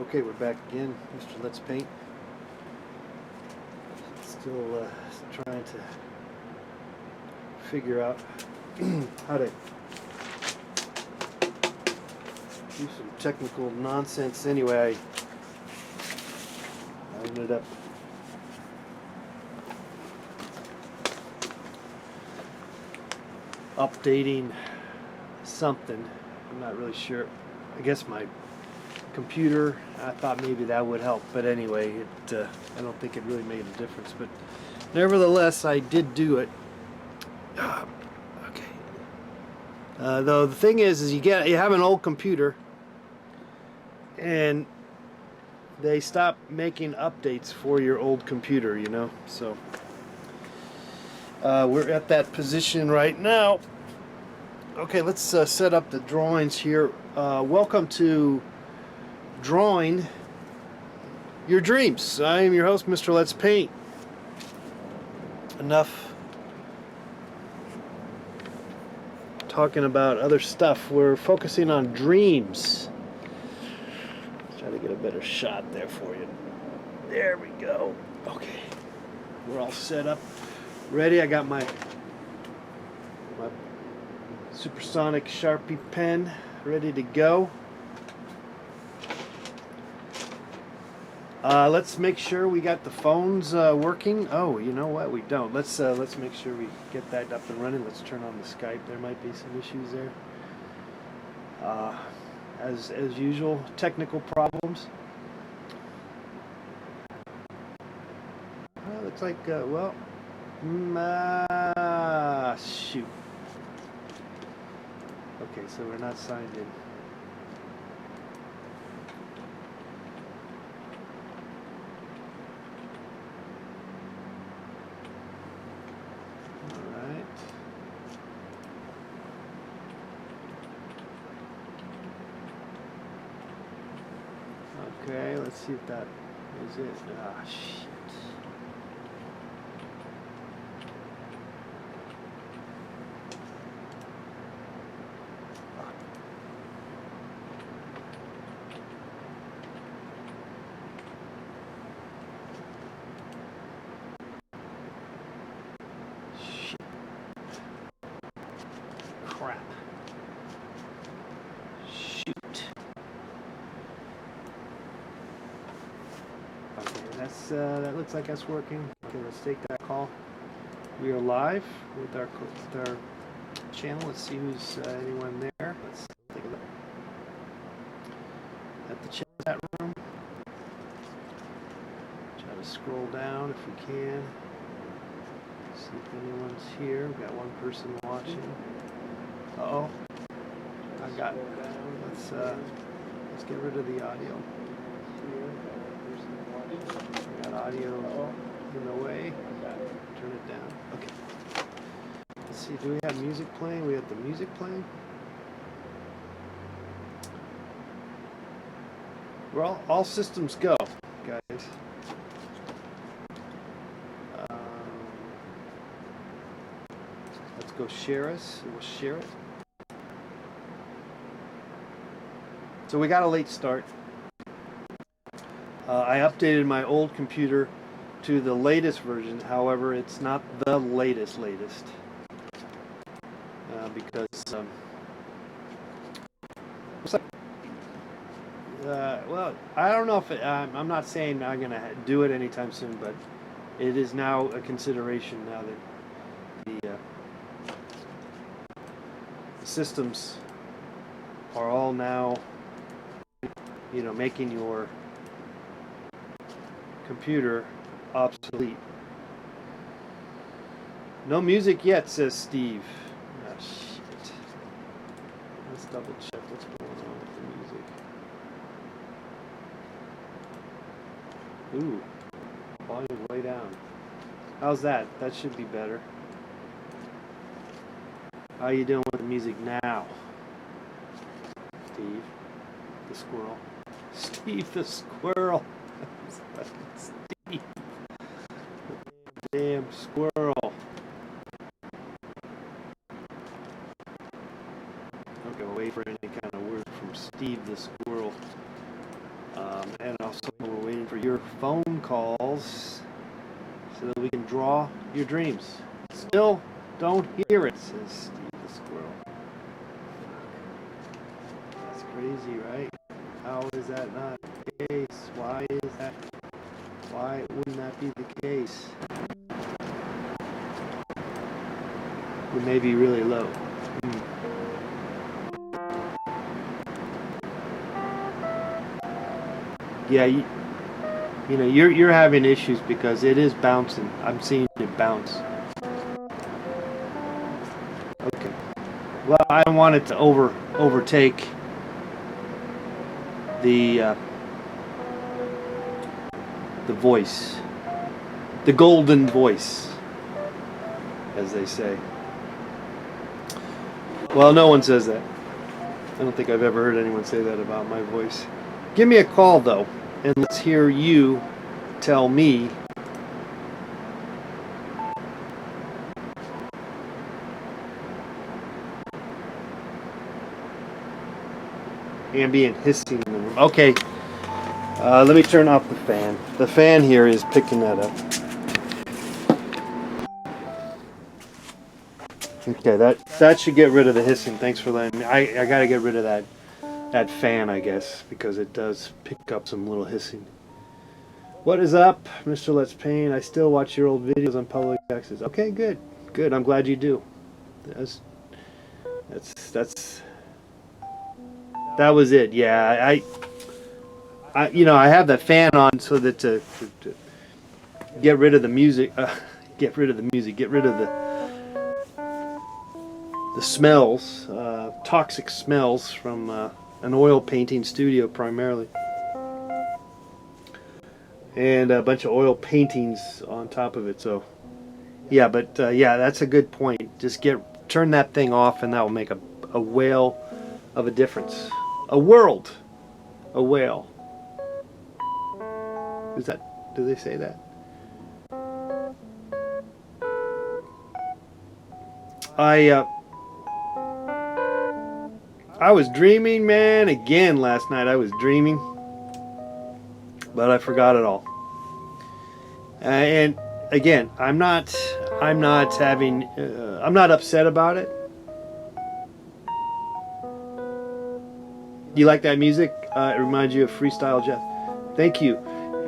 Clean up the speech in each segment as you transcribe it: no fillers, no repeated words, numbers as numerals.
Okay, we're back again, Mr. Let's Paint. Still trying to figure out how to do some technical nonsense. Anyway, I ended up updating something. I'm not really sure. I guess my computer, I thought maybe that would help, but anyway, I don't think it really made a difference, but nevertheless I did do it. Okay. Though the thing is you have an old computer and they stop making updates for your old computer, you know, so we're at that position right now. Okay, let's set up the drawings here. Welcome to Drawing Your Dreams. I am your host, Mr. Let's Paint. Enough talking about other stuff. We're focusing on dreams. Let's try to get a better shot there for you. There we go. Okay, we're all set up, ready. I got my supersonic Sharpie pen ready to go. Let's make sure we got the phones working. Oh, you know what? We don't. Let's make sure we get that up and running. Let's turn on the Skype. There might be some issues there. As usual, technical problems. Well, looks like shoot. Okay, so we're not signed in. Okay, let's see if that is it. Ah, shit. Shit. Crap. Shoot. That looks like that's working. Okay, let's take that call. We are live with our channel. Let's see who's anyone there. Let's take a look at the chat room. Try to scroll down if we can. See if anyone's here. We've got one person watching. Uh-oh. I got it. Let's get rid of the audio. Got audio in the way. Turn it down. Okay. Let's see. Do we have music playing? We have the music playing. We're all systems go, guys. Let's go share us. We'll share it. So we got a late start. I updated my old computer to the latest version. However, it's not the latest because well, I don't know if I'm not saying I'm gonna do it anytime soon, but it is now a consideration now that the systems are all now, you know, making your computer obsolete. No music yet, says Steve. Ah, shit. Let's double check what's going on with the music. Ooh, volume way down. How's that? That should be better. How you doing with the music now, Steve the squirrel? Steve the squirrel. Steve. Damn squirrel. Okay, we'll wait for any kind of word from Steve the squirrel. your phone calls so that we can draw your dreams. Still don't hear it, says Steve the Squirrel. That's crazy, right? How is that not the case? Why is that? Why wouldn't that be the case? We may be really low. Yeah, you know, you're having issues because it is bouncing. I'm seeing it bounce. Okay. Well, I don't want it to overtake the voice, the golden voice, as they say. Well, no one says that. I don't think I've ever heard anyone say that about my voice. Give me a call though, and let's hear you tell me ambient hissing in the room. Okay, let me turn off the fan. The fan here is picking that up. Okay, that should get rid of the hissing. Thanks for letting me. I got to get rid of that fan, I guess, because it does pick up some little hissing. What is up, Mr. Let's Paint? I still watch your old videos on public access. Okay, good. I'm glad you do. That was it. Yeah, I you know, I have that fan on so that to get rid of the music, get rid of the smells, toxic smells from an oil painting studio primarily, and a bunch of oil paintings on top of it. So yeah, but yeah, that's a good point. Just turn that thing off, and that will make a whale of a difference. A whale. Is that? Do they say that? I was dreaming, man. Again last night I was dreaming, but I forgot it all. And again, I'm not upset about it. You like that music? It reminds you of Freestyle Jeff. Thank you.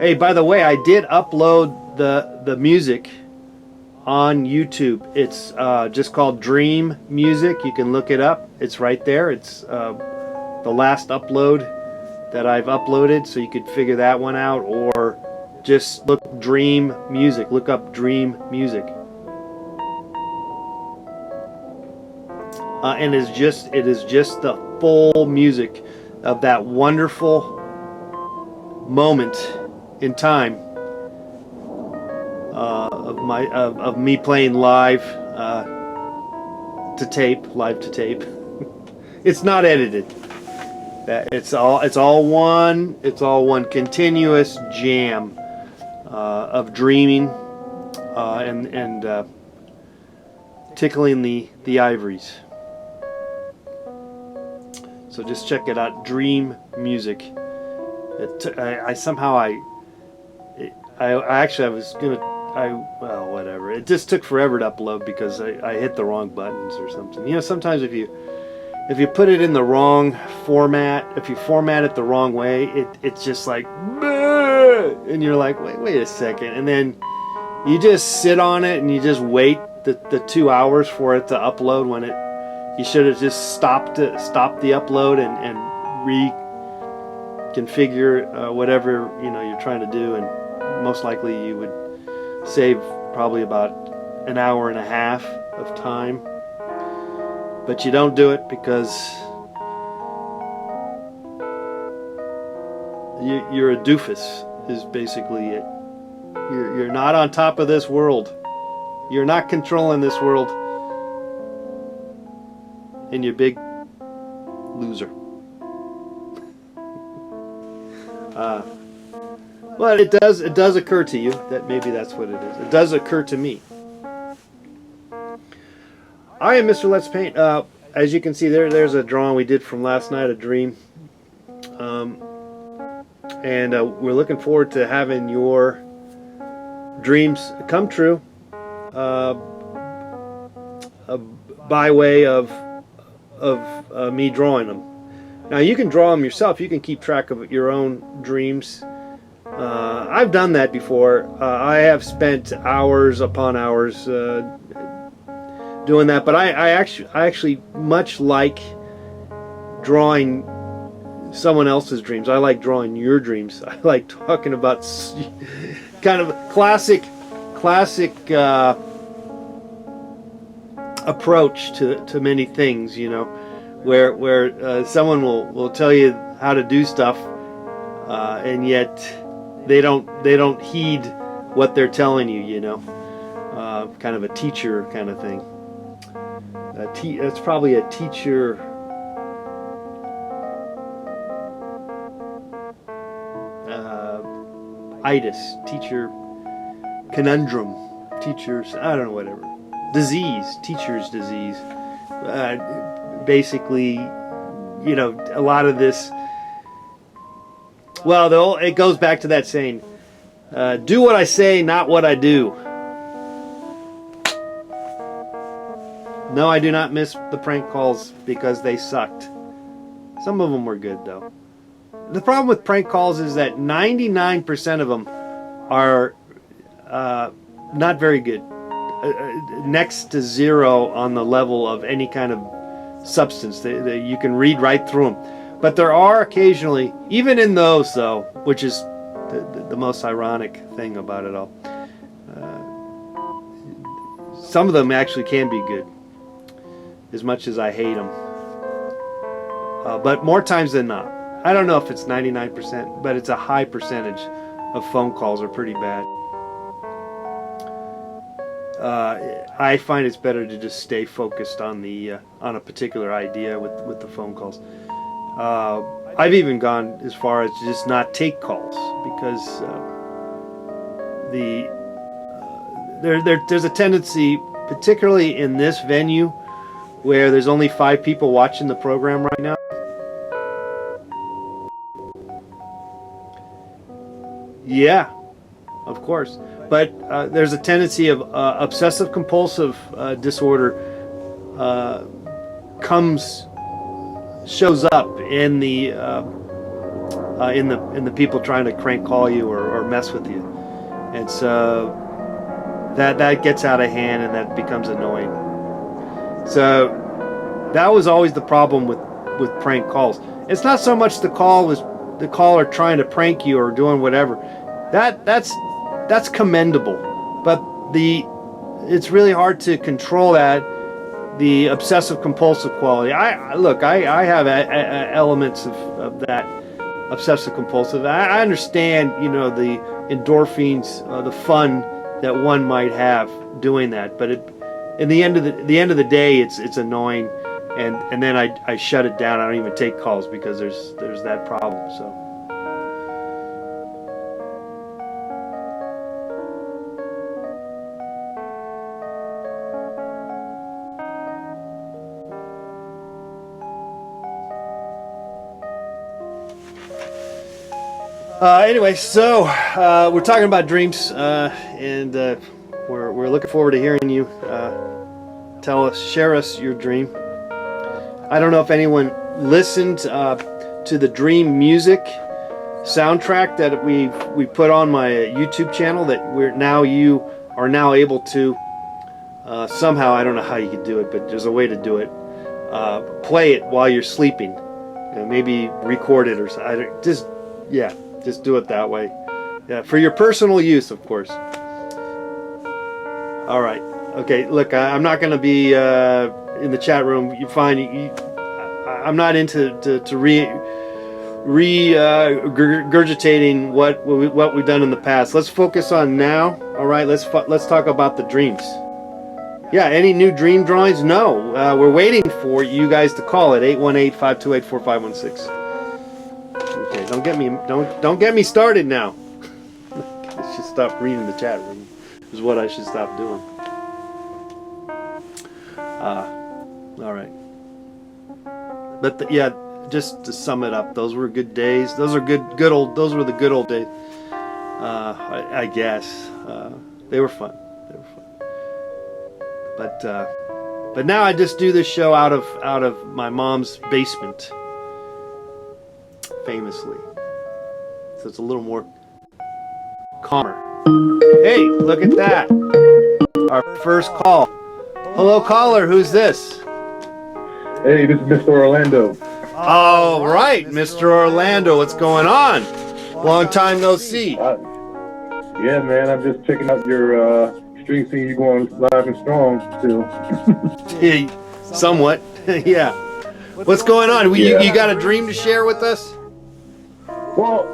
Hey, by the way, I did upload the music on YouTube. It's just called Dream Music. You can look it up. It's right there. It's the last upload that I've uploaded, so you could figure that one out, or just look Dream Music. Look up Dream Music. And it is just the full music of that wonderful moment in time of me playing live to tape. It's not edited. It's all one continuous jam of dreaming and tickling the ivories. So just check it out, Dream Music. Well, whatever. It just took forever to upload because I hit the wrong buttons or something. You know, sometimes if you put it in the wrong format, if you format it the wrong way, it's just like, and you're like, wait a second, and then you just sit on it and you just wait the 2 hours for it to upload when you should have just stopped the upload and reconfigure whatever you're trying to do, and most likely you would save probably about an hour and a half of time. But you don't do it because you're a doofus, is basically it. You're not on top of this world. You're not controlling this world. And you're a big loser. But it does occur to you that maybe that's what it is. It does occur to me. I am Mr. Let's Paint. As you can see there's a drawing we did from last night, a dream. and we're looking forward to having your dreams come true by way of me drawing them. Now you can draw them yourself. You can keep track of your own dreams. I've done that before. I have spent hours upon hours doing that, but I actually much like drawing someone else's dreams. I like drawing your dreams. I like talking about kind of classic approach to many things, you know, where someone will tell you how to do stuff, and yet they don't heed what they're telling you, you know. Kind of a teacher kind of thing. That's probably a teacher itis, teacher conundrum, teachers, I don't know, whatever. Disease, teacher's disease. Basically, you know, a lot of this, well, it goes back to that saying, do what I say, not what I do. No, I do not miss the prank calls because they sucked. Some of them were good, though. The problem with prank calls is that 99% of them are not very good. Next to zero on the level of any kind of substance. You can read right through them. But there are occasionally, even in those though, which is the most ironic thing about it all, some of them actually can be good, as much as I hate them. But more times than not. I don't know if it's 99%, but it's a high percentage of phone calls are pretty bad. I find it's better to just stay focused on a particular idea with the phone calls. I've even gone as far as to just not take calls because there's a tendency, particularly in this venue, where there's only 5 people watching the program right now. Yeah, of course. But there's a tendency of obsessive compulsive disorder shows up in the people trying to crank call you or mess with you, and so that gets out of hand and that becomes annoying. So that was always the problem with prank calls. It's not so much the caller trying to prank you or doing whatever. That's commendable, but it's really hard to control that, the obsessive compulsive quality. I have elements of that obsessive compulsive. I understand, you know, the endorphins, the fun that one might have doing that, but in the end of the day, it's annoying, and then I shut it down. I don't even take calls because there's that problem. So. Anyway, so we're talking about dreams, and we're looking forward to hearing you share us your dream. I don't know if anyone listened to the dream music soundtrack that we put on my YouTube channel that you are now able to somehow, I don't know how you can do it, but there's a way to do it. Play it while you're sleeping. Maybe record it or something. Just do it that way. Yeah, for your personal use, of course. All right. Okay, look, I'm not going to be in the chat room. You find I'm not into regurgitating what we've done in the past. Let's focus on now. All right, let's talk about the dreams. Yeah, any new dream drawings? No, we're waiting for you guys to call at 818-528-4516. Okay, don't get me started now. I should stop reading the chat room. Is what I should stop doing. All right. But just to sum it up, those were good days. Those were those were the good old days. I guess they were fun. They were fun. But now I just do this show out of my mom's basement, famously. So it's a little more calmer. Hey, look at that. Our first call. Hello, caller. Who's this? Hey, this is Mr. Orlando. All right, Mr. Orlando. What's going on? Long time no see. Yeah, man. I'm just checking out your stream, seeing you going live and strong still. Somewhat. Yeah. What's going on? You got a dream to share with us? Well,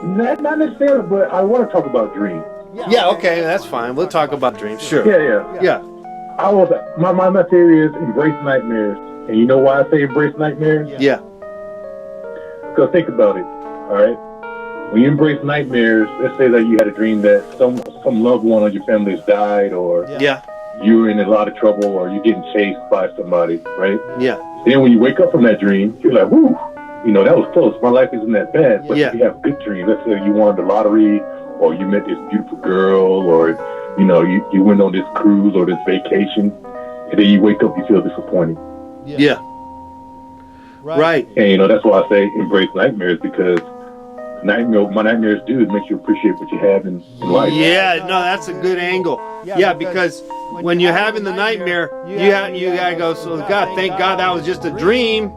not necessarily, but I want to talk about dreams. Yeah, okay, that's fine. We'll talk about dreams. Sure. Yeah. My theory is embrace nightmares. And you know why I say embrace nightmares? Yeah. Because think about it, all right? When you embrace nightmares, let's say that you had a dream that some loved one of your family has died, or you're in a lot of trouble, or you're getting chased by somebody, right? Yeah. Then when you wake up from that dream, you're like, whoo, that was close. My life isn't that bad. But if you have good dreams, let's say you won the lottery, or you met this beautiful girl, or, you went on this cruise or this vacation, and then you wake up, you feel disappointed. Yeah. Right. And that's why I say embrace nightmares, because what nightmares do is make you appreciate what you have in life. Yeah, no, that's a good angle. Yeah, because when you're having the nightmare, you gotta go, so God, thank God that was just a dream.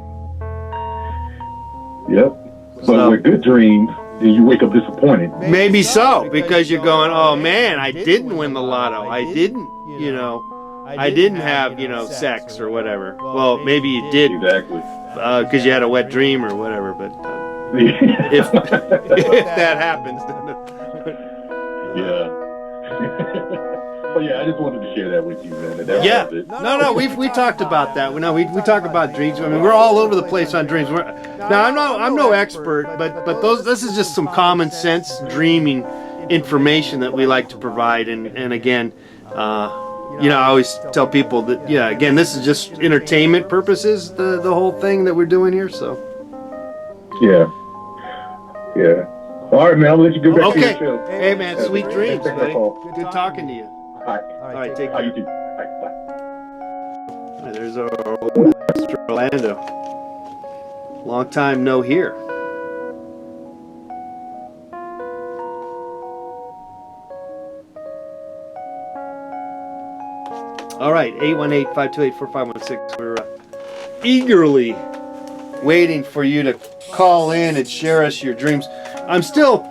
Yep. But with good dreams, then you wake up disappointed. Maybe so, because you're going, oh man, I didn't win the lotto. I didn't, I didn't have, sex or whatever. Well, maybe you did. Exactly. Because you had a wet dream or whatever, but if that happens, then yeah. Well, I just wanted to share that with you, man. That was it. No, we talked about that. We talk about dreams. I mean, we're all over the place on dreams. Now, I'm no expert, but this is just some common sense dreaming information that we like to provide. And again, I always tell people that, again, this is just entertainment purposes, the whole thing that we're doing here. So. Yeah. All right, man. I'll let you go back to your show. Hey, man. Sweet dreams, buddy. Good talking to you. All right, take care. You too. All right, bye. There's our old Mr. Orlando. Long time no hear. All right, 818-528-4516. We're eagerly waiting for you to call in and share us your dreams. I'm still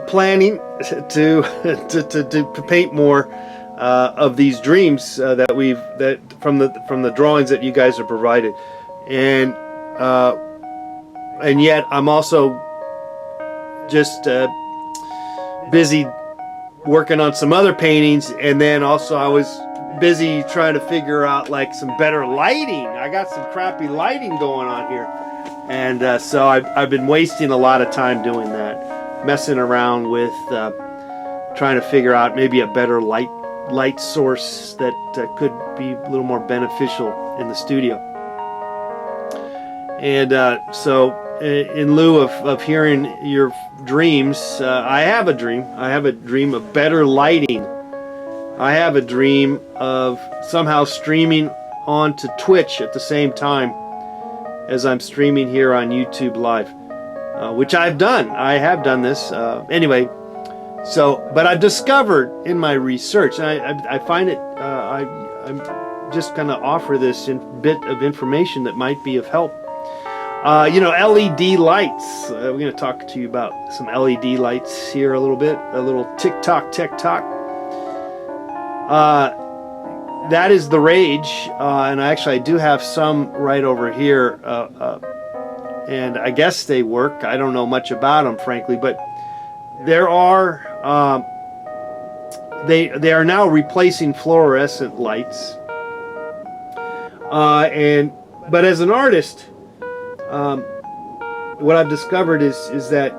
planning to paint more of these dreams that from the drawings that you guys have provided, and yet I'm also just busy working on some other paintings, and then also I was busy trying to figure out like some better lighting. I got some crappy lighting going on here, and so I've been wasting a lot of time doing that, messing around with trying to figure out maybe a better light source that could be a little more beneficial in the studio. And so in lieu of hearing your dreams, I have a dream. I have a dream of better lighting. I have a dream of somehow streaming onto Twitch at the same time as I'm streaming here on YouTube Live, which I've done. I have done this. Anyway, but I've discovered in my research, and I find it, I'm just going to offer this bit of information that might be of help. LED lights. We're going to talk to you about some LED lights here a little bit, a little tick-tock. That is the rage, and I do have some right over here, and I guess they work. I don't know much about them, frankly, but there are, they are now replacing fluorescent lights, but as an artist, what I've discovered is that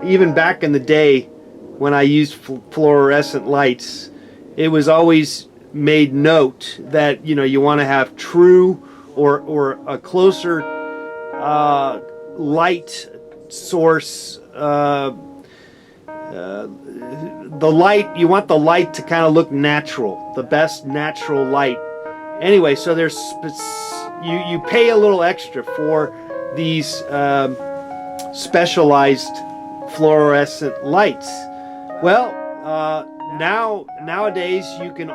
even back in the day when I used fluorescent lights, it was always made note that, you know, you want to have true or a closer light source. The light, you want the light to kind of look natural, the best natural light. Anyway, so there's you pay a little extra for these specialized fluorescent lights. Well, nowadays you can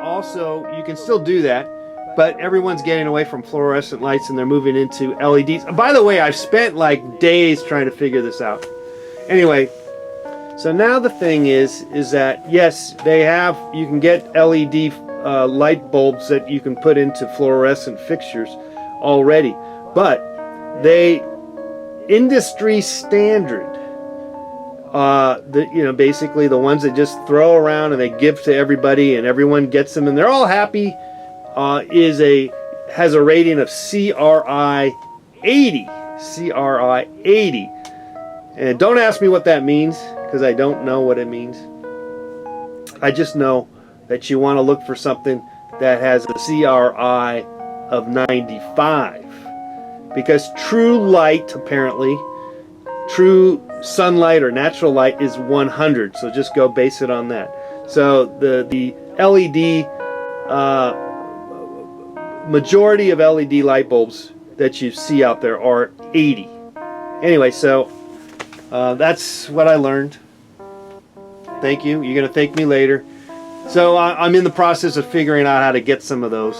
still do that, but everyone's getting away from fluorescent lights and they're moving into LEDs. By the way, I've spent like days trying to figure this out. Anyway, so now the thing is that yes, you can get LED light bulbs that you can put into fluorescent fixtures already, but industry standard, basically the ones that just throw around and they give to everybody and everyone gets them and they're all happy, has a rating of CRI 80. CRI 80. And don't ask me what that means, because I don't know what it means. I just know that you want to look for something that has a CRI of 95. Because true light, apparently, true sunlight or natural light is 100. So just go base it on that. So the LED, majority of LED light bulbs that you see out there are 80. Anyway, so that's what I learned. Thank you. You're going to thank me later. So I'm in the process of figuring out how to get some of those.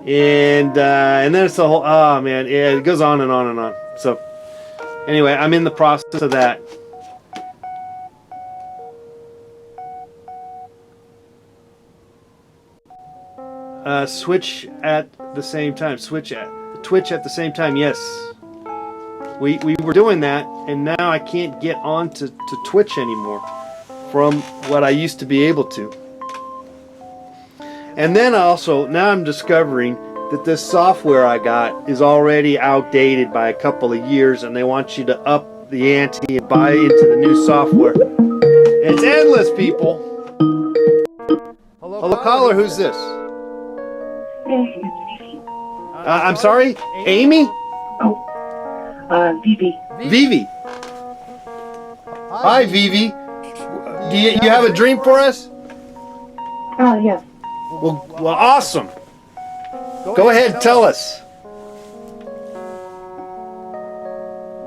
And then it's the whole, oh man, yeah, it goes on and on and on. So anyway, I'm in the process of that. Switch at the same time. Twitch at the same time. Yes. We were doing that, and now I can't get on to Twitch anymore from what I used to be able to. And then also, now I'm discovering that this software I got is already outdated by a couple of years, and they want you to up the ante and buy into the new software. It's endless, people. Hello, caller, who's this? Hey, I'm sorry? Amy? Vivi. Vivi. Hi, Vivi. Do you have a dream for us? Oh, yes. Well, awesome. Go ahead, tell us.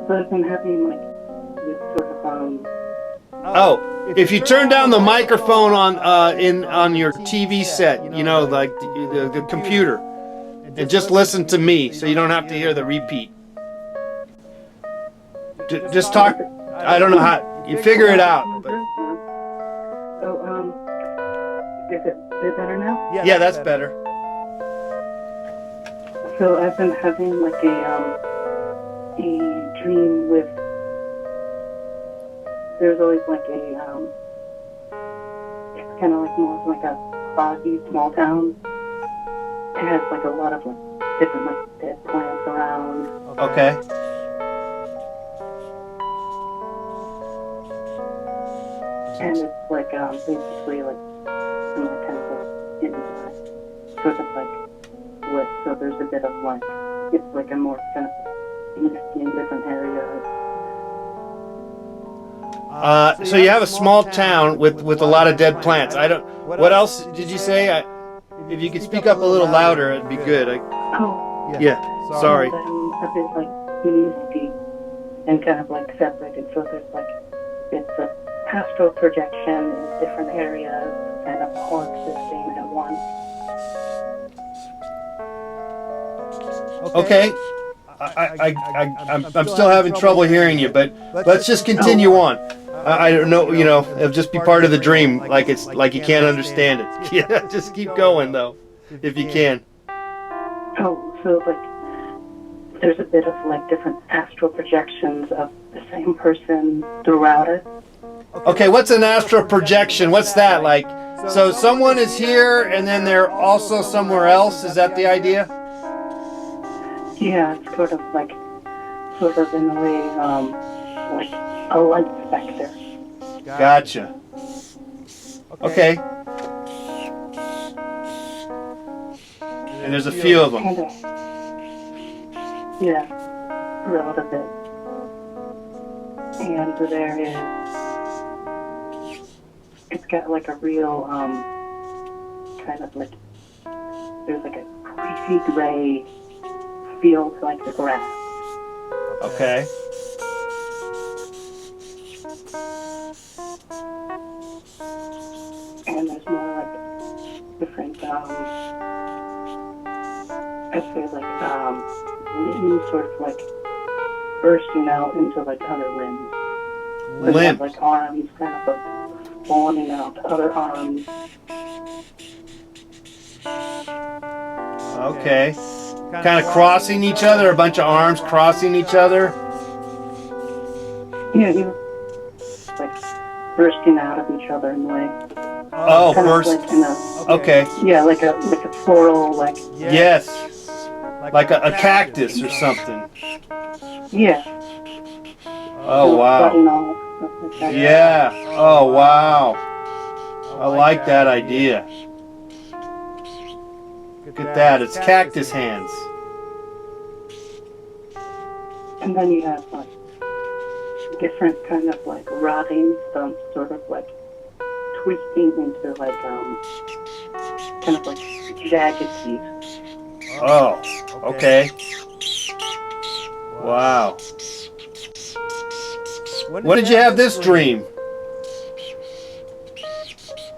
So I've been having like this sort of Oh, if you turn down the microphone on your TV set, you know, like the computer, and just listen to me, so you don't have to hear the repeat. Just talk. I don't know how you figure it out. But. So is it better now? Yeah, that's better. So I've been having like a dream with. There's always like a it's kind of like more like a foggy small town. It has like a lot of like different like dead plants around. Okay. And it's like basically like similar kind of like in sort of like wood. So there's a bit of like it's like a more kind of misty in different areas. So you have a small town with a lot of dead plants. I don't. What else did you say? If you could speak up a little louder, it'd be good. Yeah. Sorry. A bit like misty and kind of like separated. So there's like it's a astral projection in different areas and all existing at once. Okay. I'm still having trouble hearing you, but let's just continue on. I don't know, you know, it'll just be part of the dream, like you can't understand it. Yeah, just keep going though, if you can. Oh, so like there's a bit of like different astral projections of the same person throughout it. Okay, what's an astral projection? What's that like? So someone is here and then they're also somewhere else? Is that the idea? Yeah, it's sort of in a way, like a light specter. Gotcha. Okay. And there's a few of them. Kind of. Yeah, a little bit. And there is, it's got like a real, kind of like, there's like a greasy gray feel to like the grass. Okay. And there's more like different, I'd say like, limbs sort of like bursting out into like other limbs. They have Limbs. like arms kind of like spawning out other arms. Okay. Kind of crossing each other, a bunch of arms crossing each other. Yeah, you like bursting out of each other in a way. Oh, Kind of first. like in a, Okay. yeah, like a floral like. Yes. Like a cactus or something. Yeah. Oh, wow. Budding off, stuff like that. Yeah. Oh, wow. I like that idea. Look at that. It's cactus hands. And then you have like different kind of like rotting stumps, sort of like twisting into like kind of like jagged teeth. Oh, okay. Wow. When did you have this dream?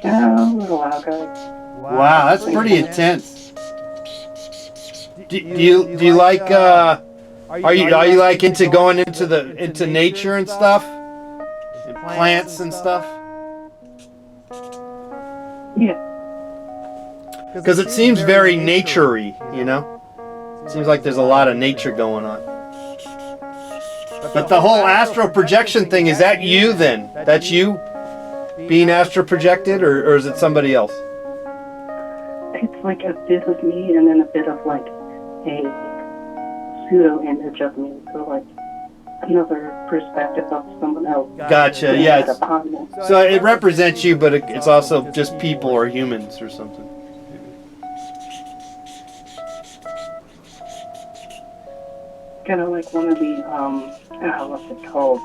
A little while ago. Wow, that's pretty intense. Do you like are you like into going into nature and stuff? And plants and stuff? Yeah. Because it seems very nature-y, you know? Seems like there's a lot of nature going on. But the whole astral projection thing, is that you then? That's you being astral projected, or is it somebody else? It's like a bit of me and then a bit of like a pseudo image of me. So like another perspective of someone else. Gotcha, yeah. Like upon me. So it represents you, but it's also just people or humans or something. Kind of like one of the, what's it called?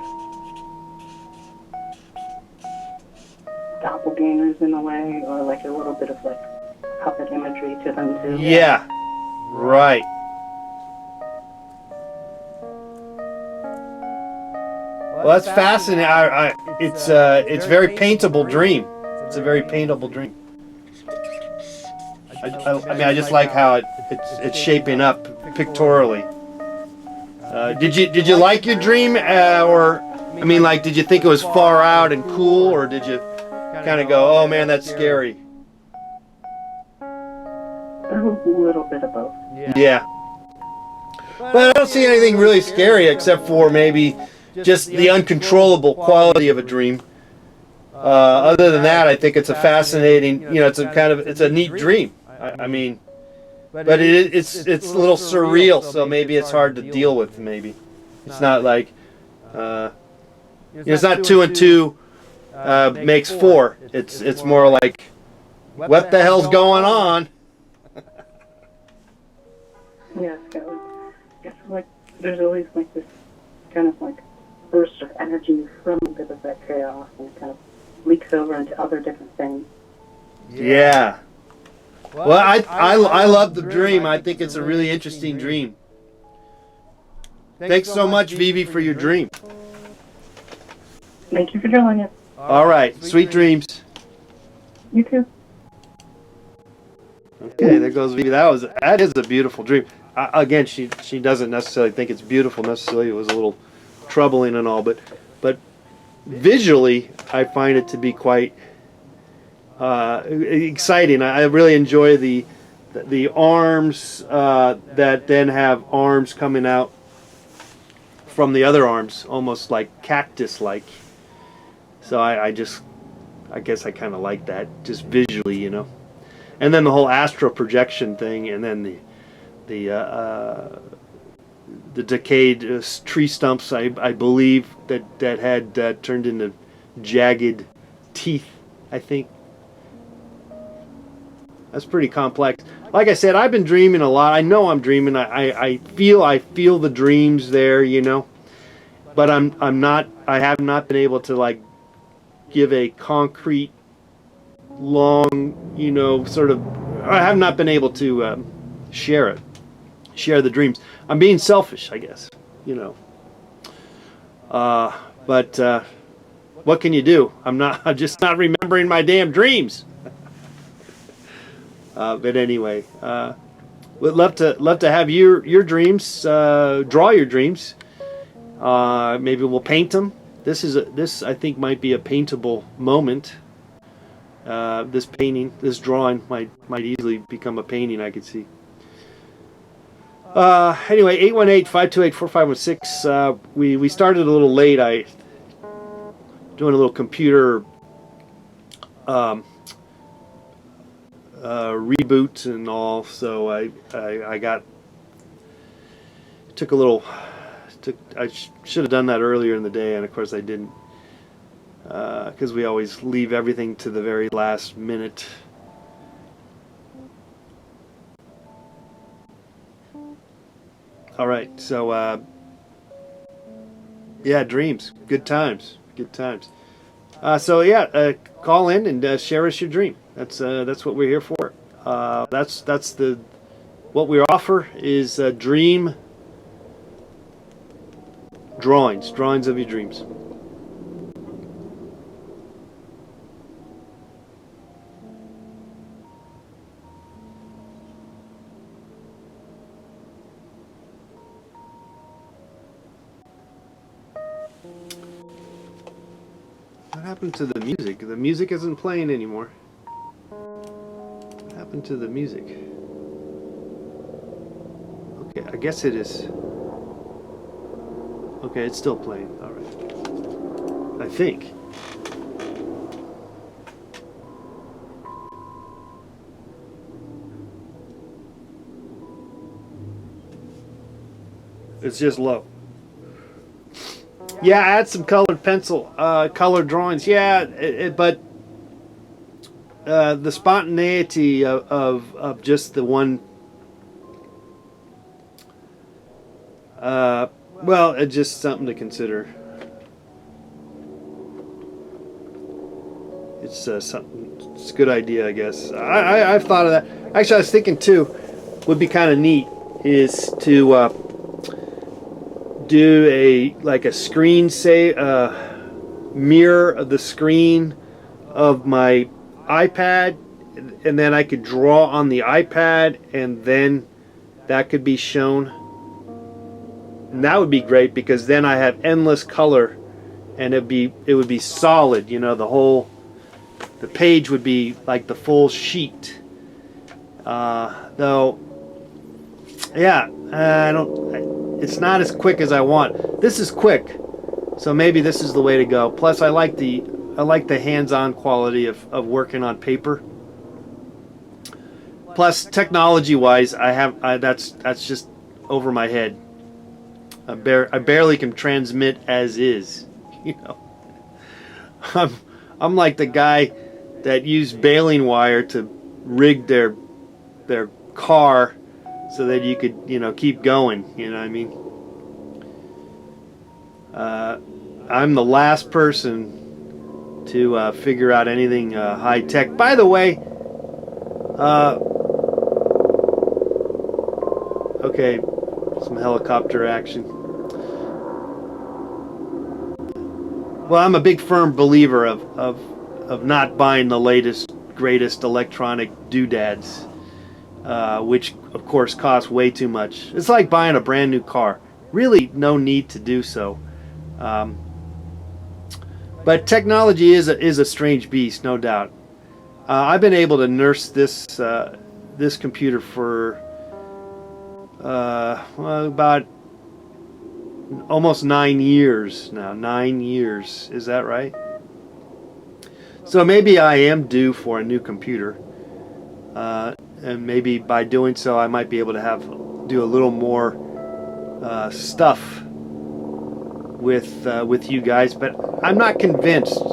Doppelgangers in a way, or like a little bit of like puppet imagery to them too. Yeah, right. Well, that's fascinating. It's very paintable dream. It's a very paintable dream. I mean, I just like how it's shaping up pictorially. Did you like your dream, or I mean, like, did you think it was far out and cool, or did you kind of go, oh man, that's scary? A little bit of both. Yeah. But I don't see anything really scary except for maybe just the uncontrollable quality of a dream. Other than that, I think it's a fascinating, it's a neat dream. I mean, but it's a little surreal, so maybe it's hard to deal with. Maybe it's not like it's not 2 and 2 makes 4. It's more like, what the hell's going on? Yeah, it's like there's always like this kind of like burst of energy from a bit of that chaos, and it kind of leaks over into other different things. Yeah. Well, I love the dream. I think it's a really interesting dream. Thanks so much, Vivi, for your dream. Thank you for joining us. All right. Sweet dreams. You too. Okay, there goes Vivi. That is a beautiful dream. Again, she doesn't necessarily think it's beautiful necessarily. It was a little troubling and all, but visually, I find it to be quite exciting. I really enjoy the arms that then have arms coming out from the other arms, almost like cactus-like. So I guess I kind of like that, just visually, And then the whole astral projection thing, and then the decayed tree stumps, I believe, that had turned into jagged teeth, I think. That's pretty complex. Like I said, I've been dreaming a lot. I know I'm dreaming. I feel the dreams there, you know. But I have not been able to like give a concrete, long, you know, sort of. I have not been able to share the dreams. I'm being selfish, I guess, you know. But what can you do? I'm just not remembering my damn dreams. But anyway, would love to have your dreams. Draw your dreams. Maybe we'll paint them. This I think might be a paintable moment. This drawing might easily become a painting. I could see. Anyway, 818-528-4516. We started a little late. Doing a little computer reboot and all, so I should have done that earlier in the day, and of course I didn't, because we always leave everything to the very last minute. All right, so yeah, dreams, good times. So yeah, call in and share us your dream. That's what we're here for. What we offer is dream drawings of your dreams. What happened to the music? The music isn't playing anymore. What happened to the music? Okay, I guess it is. Okay, it's still playing. All right. I think. It's just low. Yeah, add some colored pencil, colored drawings. Yeah, but the spontaneity of just the one. Well, it's just something to consider. It's something. It's a good idea, I guess. I've thought of that. Actually, I was thinking too. Would be kind of neat is to do a screen mirror of the screen of my iPad, and then I could draw on the iPad, and then that could be shown. And that would be great, because then I have endless color, and it would be solid. You know, the page would be like the full sheet. Though, yeah, it's not as quick as I want. This is quick, so maybe this is the way to go. Plus, I like the hands-on quality of working on paper. Plus, technology-wise, that's just over my head. I barely can transmit as is. You know, I'm like the guy that used baling wire to rig their car so that you could, you know, keep going. You know what I mean? I'm the last person to figure out anything high tech. By the way, okay, some helicopter action. Well, I'm a big firm believer of not buying the latest, greatest electronic doodads, which of course cost way too much. It's like buying a brand new car. Really, no need to do so. But technology is a strange beast, no doubt. I've been able to nurse this computer for about almost 9 years now. 9 years, is that right? So maybe I am due for a new computer, and maybe by doing so I might be able to do a little more stuff with you guys. But I'm not convinced,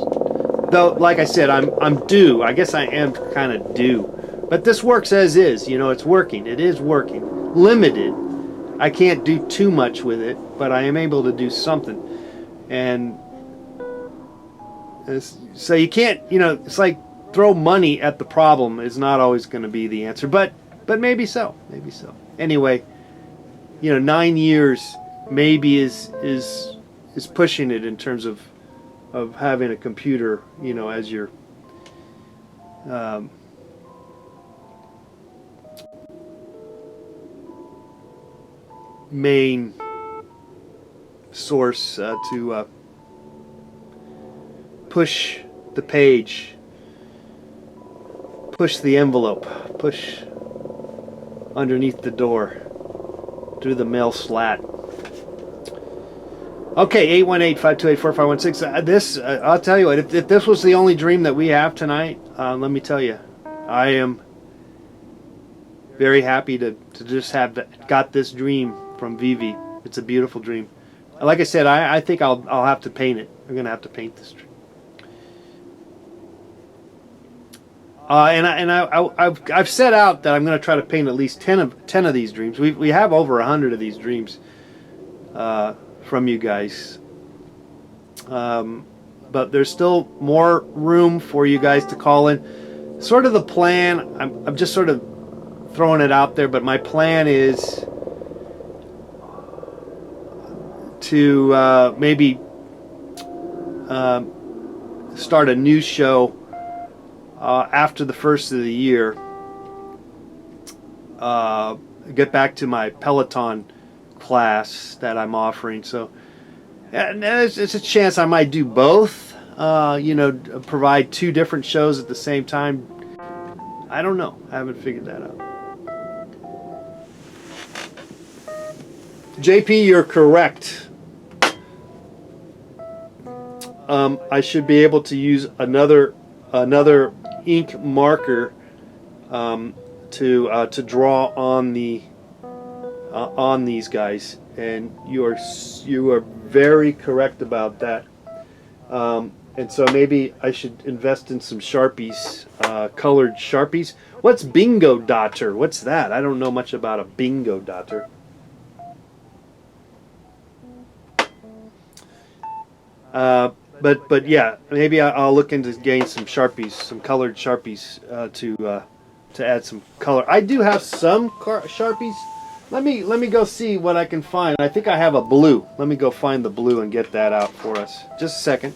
though. Like I said, I'm due. I guess I am kind of due But this works as is, you know, it's working. It is working. Limited. I can't do too much with it, but I am able to do something. And so you can't, you know, it's like throw money at the problem is not always going to be the answer, but maybe so. Maybe so. Anyway, you know, 9 years maybe is pushing it in terms of having a computer, you know, as your main source to push the page, push the envelope, push underneath the door, through the mail slat. Okay, 818-528-4516. This, I'll tell you what, if this was the only dream that we have tonight, let me tell you, I am very happy to just have got this dream from Vivi. It's a beautiful dream. Like I said, I think I'll have to paint it. I'm going to have to paint this dream. I've set out that I'm going to try to paint at least 10 of these dreams. We have over 100 of these dreams from you guys, but there's still more room for you guys to call in. Sort of the plan, I'm just sort of throwing it out there, but my plan is to maybe start a new show after the first of the year. Get back to my Peloton class that I'm offering. So it's a chance I might do both. You know, provide 2 different shows at the same time. I don't know. I haven't figured that out. JP, you're correct. I should be able to use another ink marker to draw on these guys, and you are very correct about that. And so maybe I should invest in some Sharpies, colored Sharpies. What's bingo dotter? What's that? I don't know much about a bingo dotter. But yeah, maybe I'll look into getting some Sharpies, some colored Sharpies to add some color. I do have some Sharpies. Let me go see what I can find. I think I have a blue. Let me go find the blue and get that out for us. Just a second.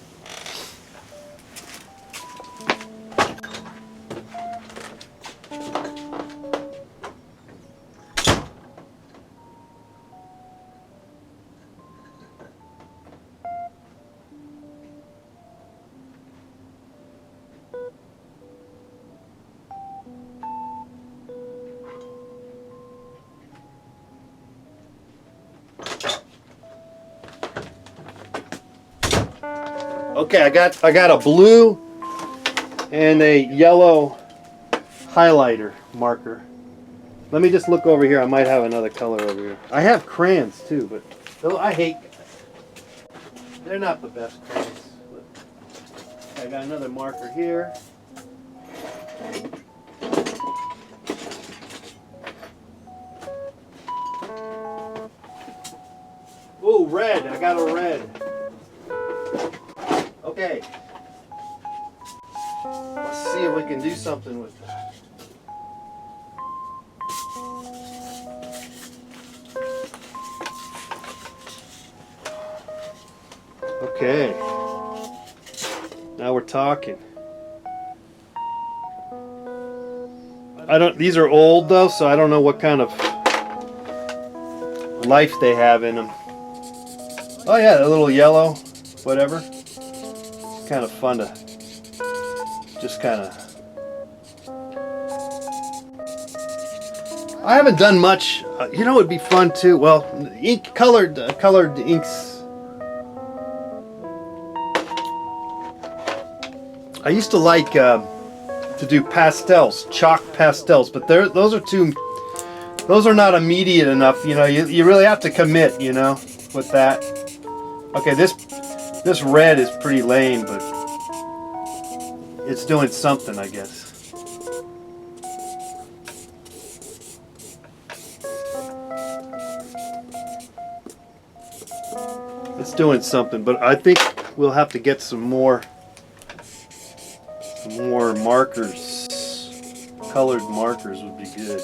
Okay, I got a blue and a yellow highlighter marker. Let me just look over here. I might have another color over here. I have crayons too, but I hate. They're not the best crayons. I got another marker here. Ooh, red. I got a red. Okay. Let's see if we can do something with that. Okay. Now we're talking. These are old though, so I don't know what kind of life they have in them. Oh yeah, a little yellow, whatever. It's kind of fun to just kind of. I haven't done much. You know, it'd be fun too. Well, colored inks. I used to like to do pastels, chalk pastels, but those are not immediate enough. You know, you really have to commit. You know, with that. Okay, this red is pretty lame, but it's doing something, I guess. doing something, but I think we'll have to get some more markers. Colored markers would be good.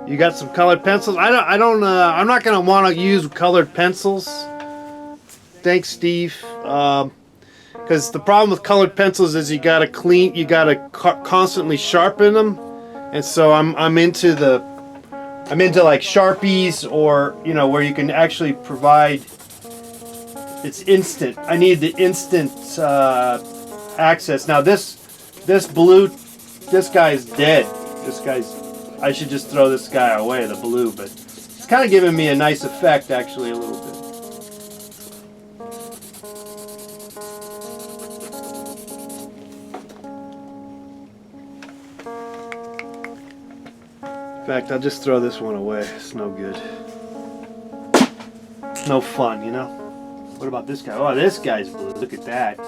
You got some colored pencils? I'm not gonna want to use colored pencils. Thanks, Steve. Because the problem with colored pencils is you gotta constantly sharpen them, and so I'm into like Sharpies, or where you can actually provide. It's instant. I need the instant access. Now this blue, this guy's dead. I should just throw this guy away, the blue, but it's kind of giving me a nice effect, actually, a little bit. In fact, I'll just throw this one away. It's no good. It's no fun, What about this guy? Oh, this guy's blue. Look at that.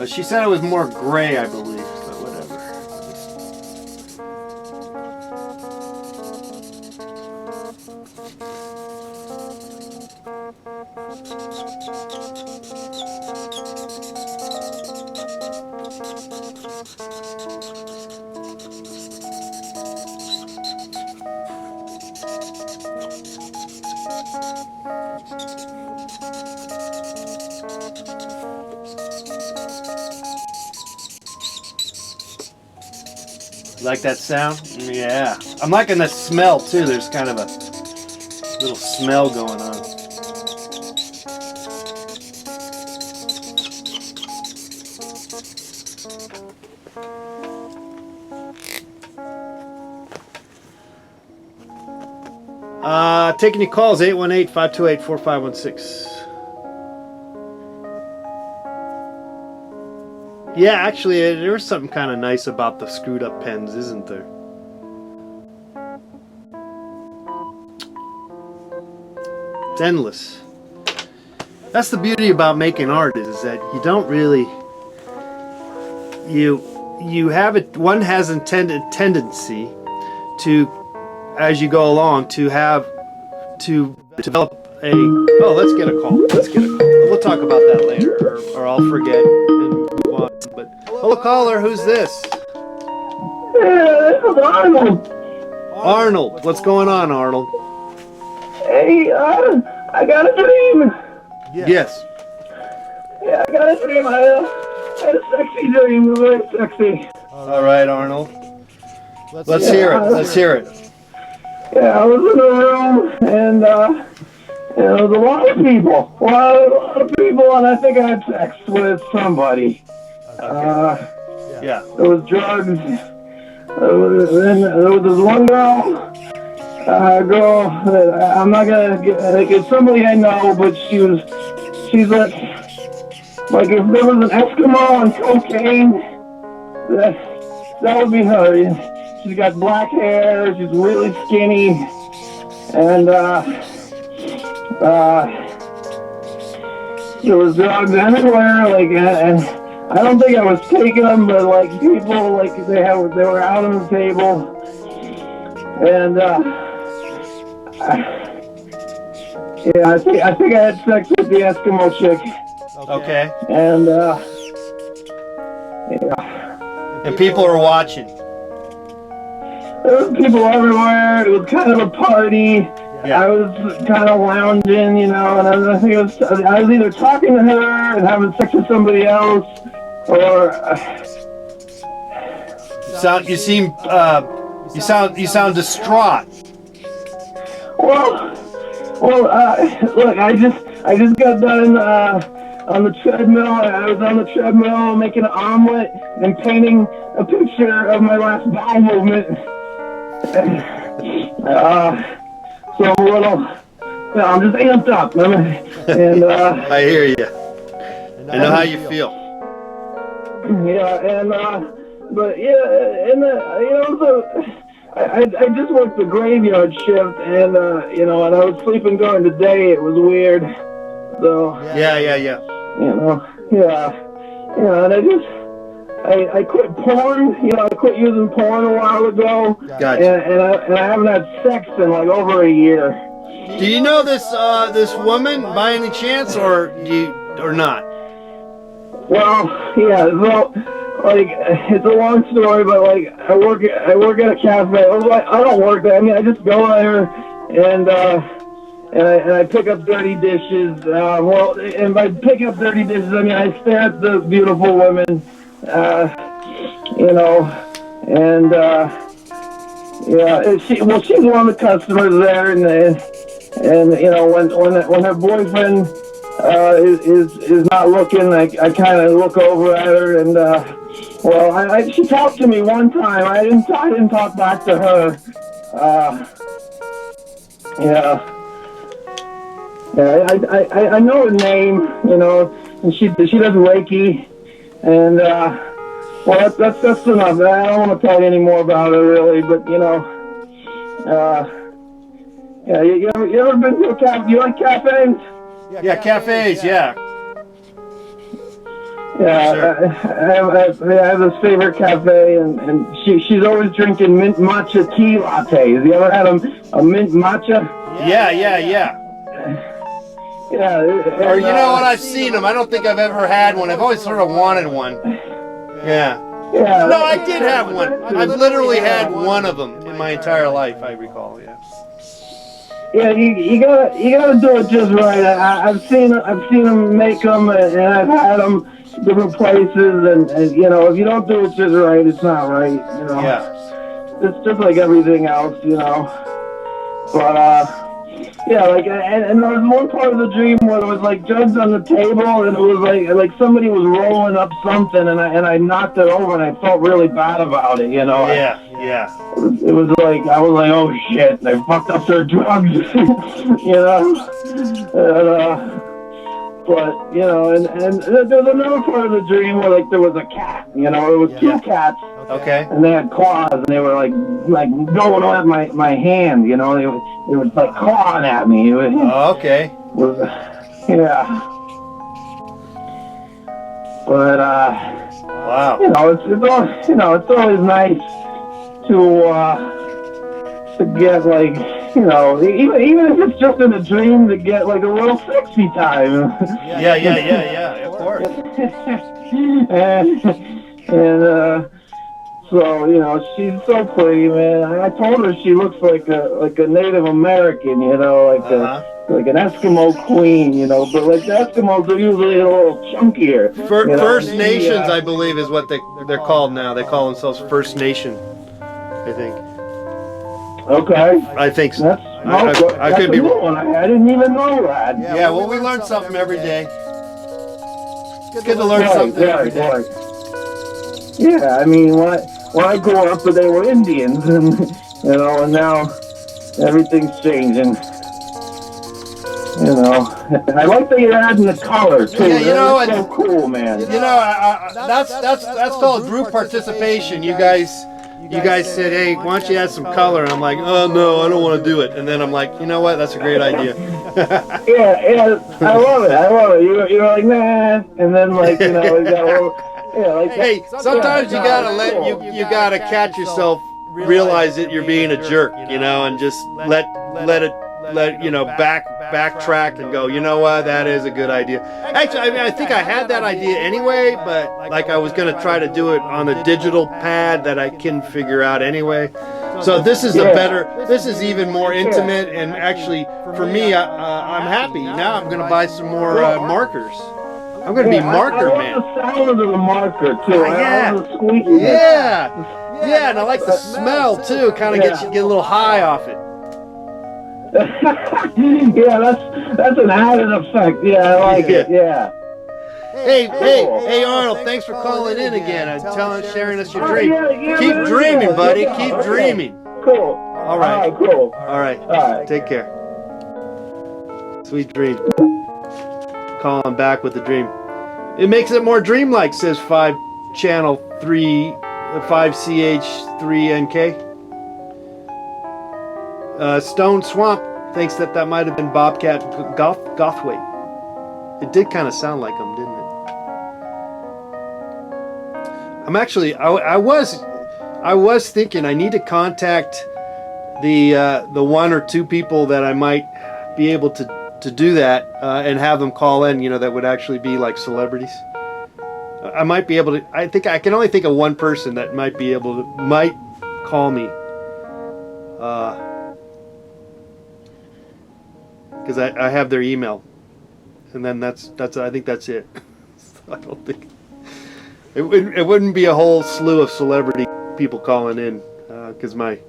She said it was more gray, I believe, but whatever. Like that sound? Yeah. I'm liking the smell too. There's kind of a little smell going on. Taking your calls, 818-528-4516. Yeah, actually, there's something kind of nice about the screwed up pens, isn't there? It's endless. That's the beauty about making art, is that you don't really... You have it... One has a tendency to, as you go along, to develop a... Oh, let's get a call. We'll talk about that later, or I'll forget and move on. But hello, caller. Who's this? This is Arnold. Arnold. What's going on, Arnold? Hey, I got a dream. Yes. Yeah, I got a dream. I had a sexy dream. It was very sexy. All right, Arnold. Let's hear it. Yeah, I was in a room, and there was a lot of people. A lot of people, and I think I had sex with somebody. Okay. Yeah. There was drugs. Then there was this one girl that I'm not gonna get. Like, it's somebody I know, but she's like if there was an Eskimo on cocaine, that would be her. She's got black hair. She's really skinny, and there was drugs everywhere. Like, and I don't think I was taking them, but like people, like they were out on the table, and yeah, I think I had sex with the Eskimo chick. Okay. And yeah. And people are watching. there was people everywhere. It was kind of a party. Yeah. I was kind of lounging, you know, and I was either talking to her and having sex with somebody else, or you sound distraught. well, look, I just got done on the treadmill. I was on the treadmill making an omelet and painting a picture of my last bowel movement. So I'm a little, I'm just amped up, and I hear you. I know how you feel. yeah, and but yeah, and you know, so I just worked the graveyard shift, and you know, and I was sleeping during the day. It was weird. So Yeah. you know, yeah, and I quit porn. You know, I quit using porn a while ago. Gotcha. And I haven't had sex in like over a year. Do you know this woman by any chance, or not? Well, yeah, so like it's a long story, but like I work at a cafe. I don't work there. I mean, I just go there and I pick up dirty dishes. Well, and by picking up dirty dishes, I mean I stare at the beautiful women, you know, and yeah. She's one of the customers there, and you know when her boyfriend is not looking, I kind of look over at her, and well, she talked to me one time. I didn't talk back to her. Yeah. Yeah, I know her name, you know, and she does Reiki, and well, that's enough. I don't want to tell you any more about her, really, but you know, yeah. You ever been to a cafe? You like cafes? Yeah, cafes. Yeah. Yeah, Sure. I have this favorite cafe, and she's always drinking mint matcha tea lattes. You ever had a mint matcha? Yeah. Yeah. Or you know what? I've seen them. I don't think I've ever had one. I've always sort of wanted one. Yeah. Yeah. No, I did have one. I've literally had one of them in my entire life. I recall. Yeah. Yeah, you gotta do it just right. I've seen them make them, and I've had them different places, and you know, if you don't do it just right, it's not right. You know. Yeah. It's just like everything else, you know. But yeah, like, and there was one part of the dream where there was like jugs on the table, and it was like somebody was rolling up something, and I knocked it over, and I felt really bad about it, you know. Yeah. It was like, I was like, oh shit, they fucked up their drugs, you know. But you know, and there was another part of the dream where like there was a cat, you know, it was two cats. Okay. And they had claws, and they were like going at my hand, you know. They were like clawing at me. It was, Okay. yeah. But Wow. you know, it's always nice to get like, you know, even if it's just in a dream, to get like a little sexy time. Yeah. Of course. and so, you know, she's so pretty, man. I told her she looks like a Native American, you know, like an Eskimo queen, you know. But like the Eskimos are usually a little chunkier. You know? First Nations, I believe, is what they're called now. They call themselves First Nation, I think. Okay. I think so. I could be wrong. I didn't even know that. Yeah, well, we learn something every day. It's good to learn something every day. Right. Yeah, I mean, when I grew up, they were Indians, and you know, and now everything's changing. You know, I like that you're adding the color too. Yeah, you know, it's so cool, man. You know, that's called group participation. You guys said, hey, why don't you add some color? And I'm like, oh no, I don't want to do it. And then I'm like, you know what? That's a great idea. yeah, I love it. You're like, nah, and then like, you know, you got a little. Yeah, like, hey, sometimes you gotta you gotta catch yourself, realize that you're being a jerk, you know, and just let you know, backtrack and go, you know what, that is a good idea. Actually, I mean, I think I had that idea anyway, but like I was gonna try to do it on a digital pad that I can figure out anyway. So this is a better, this is even more intimate, and actually, for me, I'm happy. Now I'm going to buy some more markers. I'm going to be marker man. I love the sound of the marker, too. I love the squeaking. Yeah, and I like the smell, too. Kind of get a little high off it. Yeah, that's an added effect. Yeah, I like it. Yeah. Hey, Arnold, thanks for calling in again and sharing us your dream. Keep dreaming, buddy. Keep dreaming. Cool. All right. Cool. All right. Take care. Sweet dream. Calling back with the dream. It makes it more dreamlike, says 5CH3NK. Stone Swamp thinks that might have been Bobcat Gothwaite. It did kind of sound like him, didn't it? I'm actually, I was thinking I need to contact the one or two people that I might be able to do that and have them call in. You know, that would actually be like celebrities. I might be able to. I think I can only think of one person that might call me. Because I have their email, and then that's I think that's it. I don't think it wouldn't be a whole slew of celebrity people calling in, because my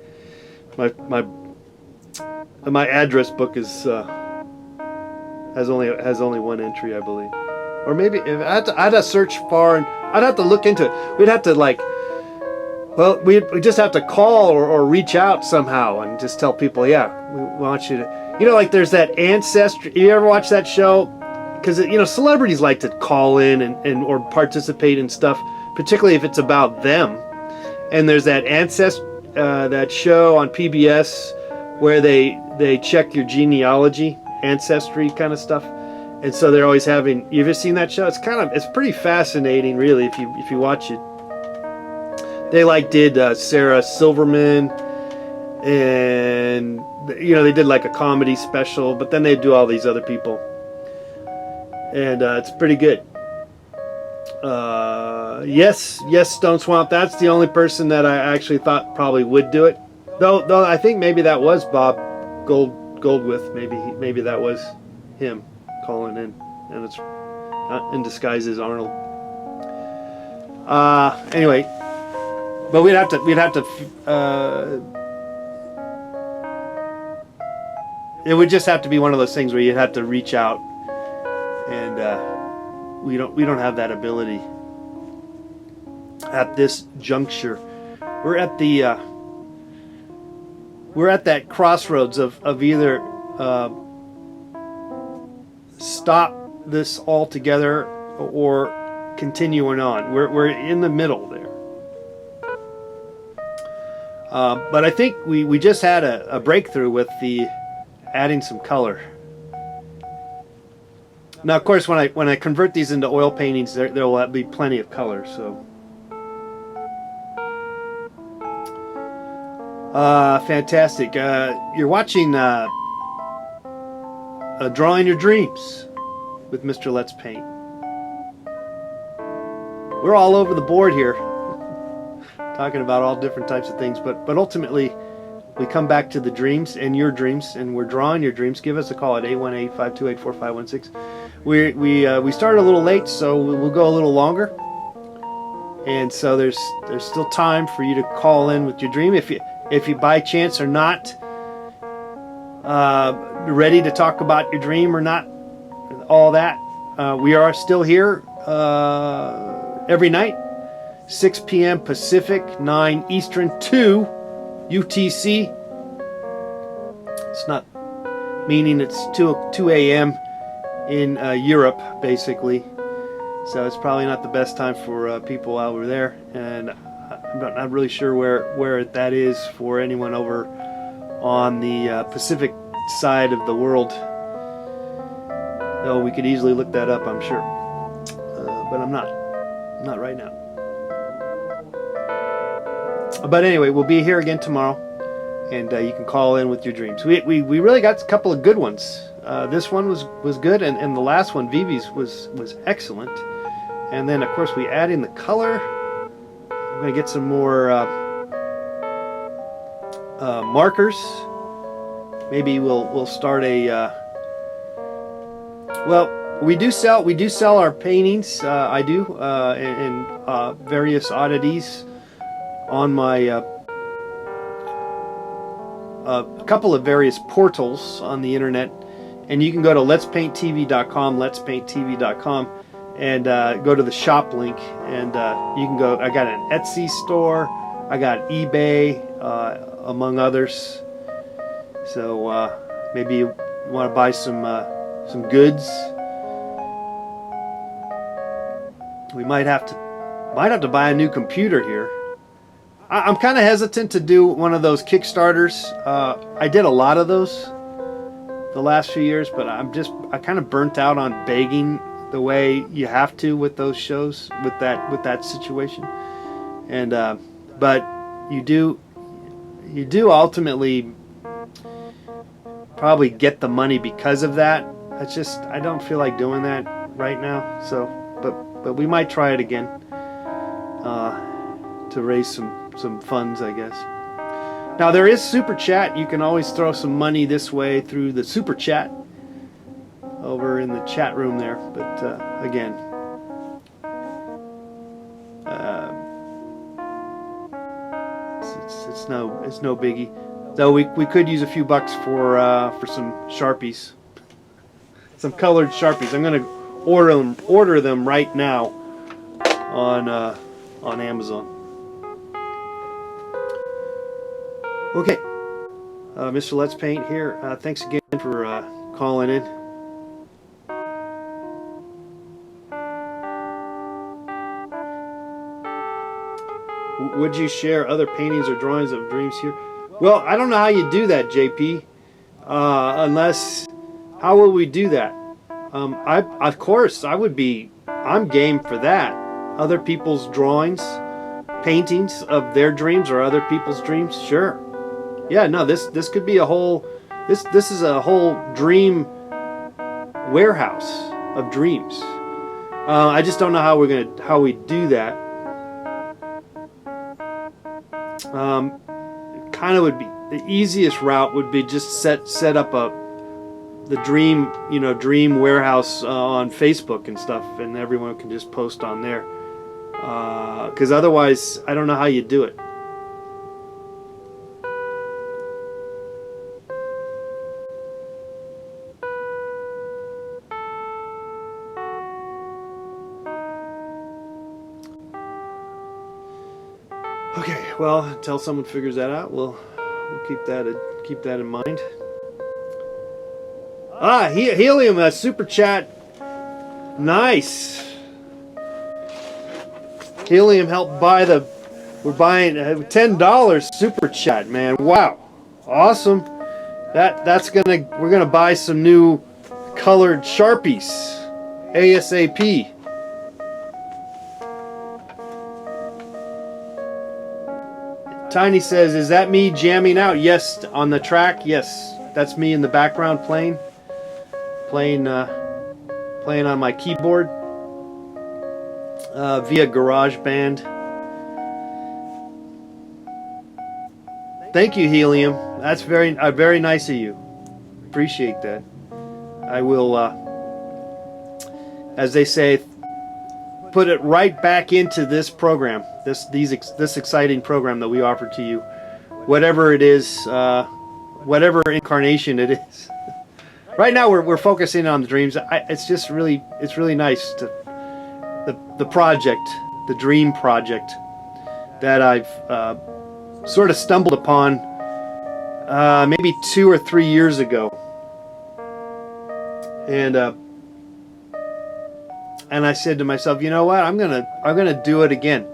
address book is has only one entry, I believe, or maybe if I'd have to search far, and I'd have to look into it. We'd have to we just have to call or reach out somehow and just tell people, yeah, we want you to. You know, like there's that Ancestry. You ever watch that show? Because, you know, celebrities like to call in and or participate in stuff, particularly if it's about them. And there's that that show on PBS where they check your genealogy, ancestry kind of stuff. And so they're always having. You ever seen that show? It's pretty fascinating, really, if you watch it. They did Sarah Silverman, and you know, they did like a comedy special, but then they do all these other people, and it's pretty good. Yes, Stone Swamp. That's the only person that I actually thought probably would do it. Though I think maybe that was Bob Goldwith. Maybe that was him calling in, and it's in disguise as Arnold. Anyway, but we'd have to. It would just have to be one of those things where you'd have to reach out, and we don't have that ability at this juncture. We're at that crossroads of either stop this altogether or continuing on. We're in the middle there. But I think we just had a breakthrough with the adding some color. Now, of course, when I convert these into oil paintings, there will be plenty of color. So, fantastic! You're watching Drawing Your Dreams with Mr. Let's Paint. We're all over the board here, talking about all different types of things, but ultimately, we come back to the dreams and your dreams, and we're drawing your dreams. Give us a call at 818-528-4516. We started a little late, so we'll go a little longer. And so there's still time for you to call in with your dream. If you by chance are not ready to talk about your dream or not, all that, we are still here every night, 6 p.m. Pacific, 9 Eastern, 2 UTC. It's not meaning it's 2 a.m. in Europe, basically. So it's probably not the best time for people over there, and I'm not really sure where that is for anyone over on the Pacific side of the world. Though we could easily look that up, I'm sure, but I'm not right now. But anyway, we'll be here again tomorrow, and you can call in with your dreams. We really got a couple of good ones. This one was good, and the last one, Vivi's, was excellent. And then, of course, we add in the color. I'm going to get some more markers. Maybe we'll start a. Well, we do sell our paintings. I do and various oddities on my a couple of various portals on the internet, and you can go to letspainttv.com, and go to the shop link, and you can go. I got an Etsy store, I got eBay, among others. So maybe you want to buy some goods. We might have to buy a new computer here. I'm kind of hesitant to do one of those Kickstarters. I did a lot of those the last few years, but I kind of burnt out on begging the way you have to with those shows, with that situation. And but you do ultimately probably get the money because of that. I don't feel like doing that right now. So, but we might try it again to raise some funds, I guess. Now there is Super Chat. You can always throw some money this way through the Super Chat over in the chat room there. But again, it's no biggie. Though we could use a few bucks for some Sharpies, some colored Sharpies. I'm gonna order them right now on Amazon. Okay, Mr. Let's Paint here. Thanks again for calling in. Would you share other paintings or drawings of dreams here? Well, I don't know how you do that, JP. Unless, how will we do that? Of course, I'm game for that. Other people's drawings, paintings of their dreams or other people's dreams, sure. Yeah, no, this could be a whole, this is a whole dream warehouse of dreams. I just don't know how we do that. Kind of would be the easiest route would be just set up the dream warehouse on Facebook and stuff, and everyone can just post on there. Because otherwise, I don't know how you do it. Okay, well, until someone figures that out, we'll keep that in mind. Helium, a super chat. Nice. Helium helped buy we're buying $10 super chat, man. Wow, awesome. We're gonna buy some new colored Sharpies ASAP. Tiny says, is that me jamming out? Yes, on the track. Yes, that's me in the background playing on my keyboard via GarageBand. Thank you, Helium. That's very nice of you. Appreciate that. I will, as they say, put it right back into this program, this exciting program that we offer to you, whatever it is, whatever incarnation it is. Right now we're focusing on the dreams. It's really nice to the project, the dream project that I've sort of stumbled upon maybe 2 or 3 years ago, and I said to myself, you know what, I'm gonna do it again.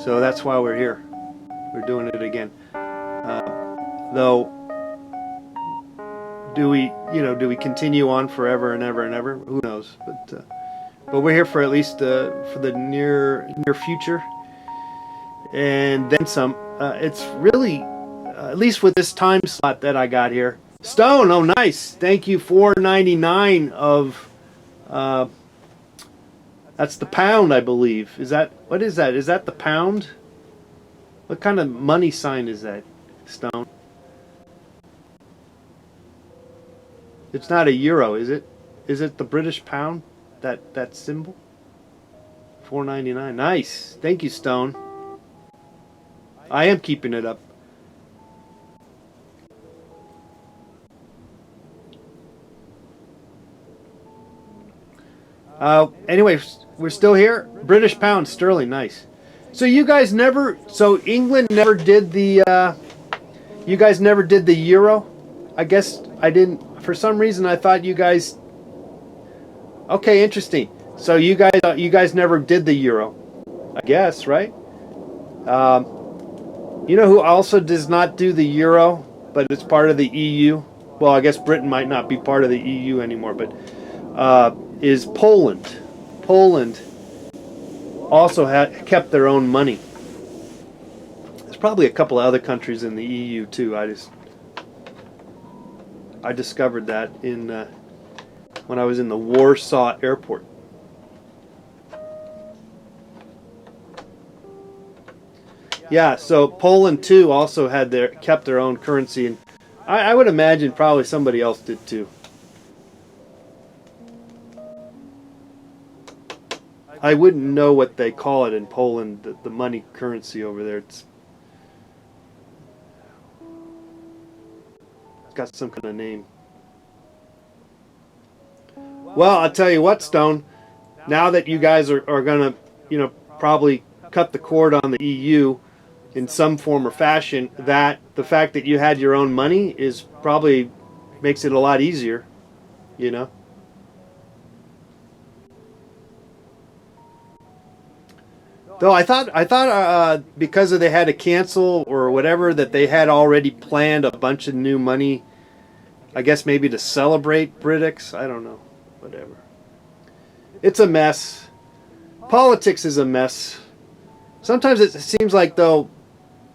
So that's why we're here. We're doing it again. Though, do we continue on forever and ever and ever? Who knows? But we're here for at least for the near future, and then some. It's really, at least with this time slot that I got here. Stone, oh nice, thank you. $4.99 of. That's the pound, I believe. What is that? Is that the pound? What kind of money sign is that, Stone? It's not a euro, is it? Is it the British pound? That symbol? $4.99. Nice. Thank you, Stone. I am keeping it up. Anyway, we're still here. British pound sterling, nice. So you guys never, so England never did the, you guys never did the euro? I guess I didn't, for some reason I thought you guys, okay, interesting. So you guys never did the euro, I guess, right? You know who also does not do the euro, but it's part of the EU? Well, I guess Britain might not be part of the EU anymore, but is Poland. Poland also kept their own money. There's probably a couple of other countries in the EU too. I discovered that in when I was in the Warsaw airport. Yeah, so Poland too also had kept their own currency, and I would imagine probably somebody else did too. I wouldn't know what they call it in Poland, the money currency over there. It's got some kind of name. Well, I'll tell you what, Stone. Now that you guys are going to, probably cut the cord on the EU in some form or fashion, that the fact that you had your own money is probably makes it a lot easier, Though I thought because they had to cancel or whatever, that they had already planned a bunch of new money. I guess maybe to celebrate Britex. I don't know. Whatever. It's a mess. Politics is a mess. Sometimes it seems like though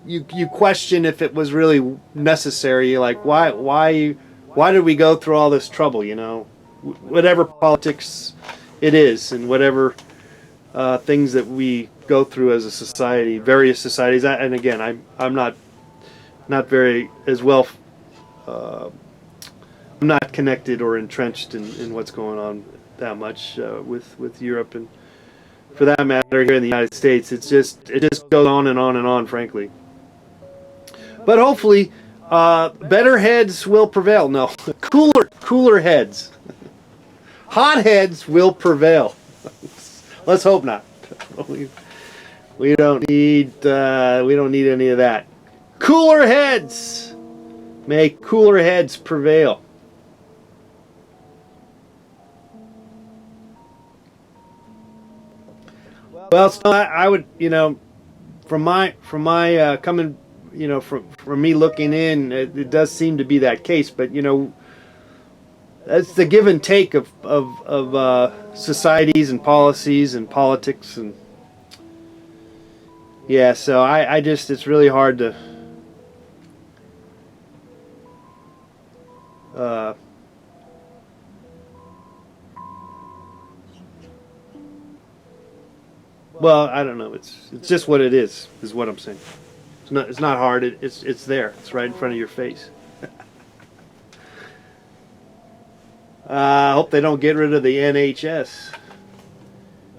you question if it was really necessary. Like why did we go through all this trouble? Whatever politics it is, and whatever things that we go through as a society, various societies, and again, I'm not very as well. I'm not connected or entrenched in what's going on that much with Europe, and for that matter, here in the United States, it just goes on and on and on, frankly. But hopefully, better heads will prevail. No, cooler heads, hot heads will prevail. Let's hope not. We don't need any of that. Cooler heads. May cooler heads prevail. Well, so I would, from my coming, from me looking in, it does seem to be that case. But that's the give and take of societies and policies and politics, and yeah. So I just, it's really hard to well, I don't know. It's just what it is what I'm saying. It's not hard. It's there. It's right in front of your face. I hope they don't get rid of the NHS.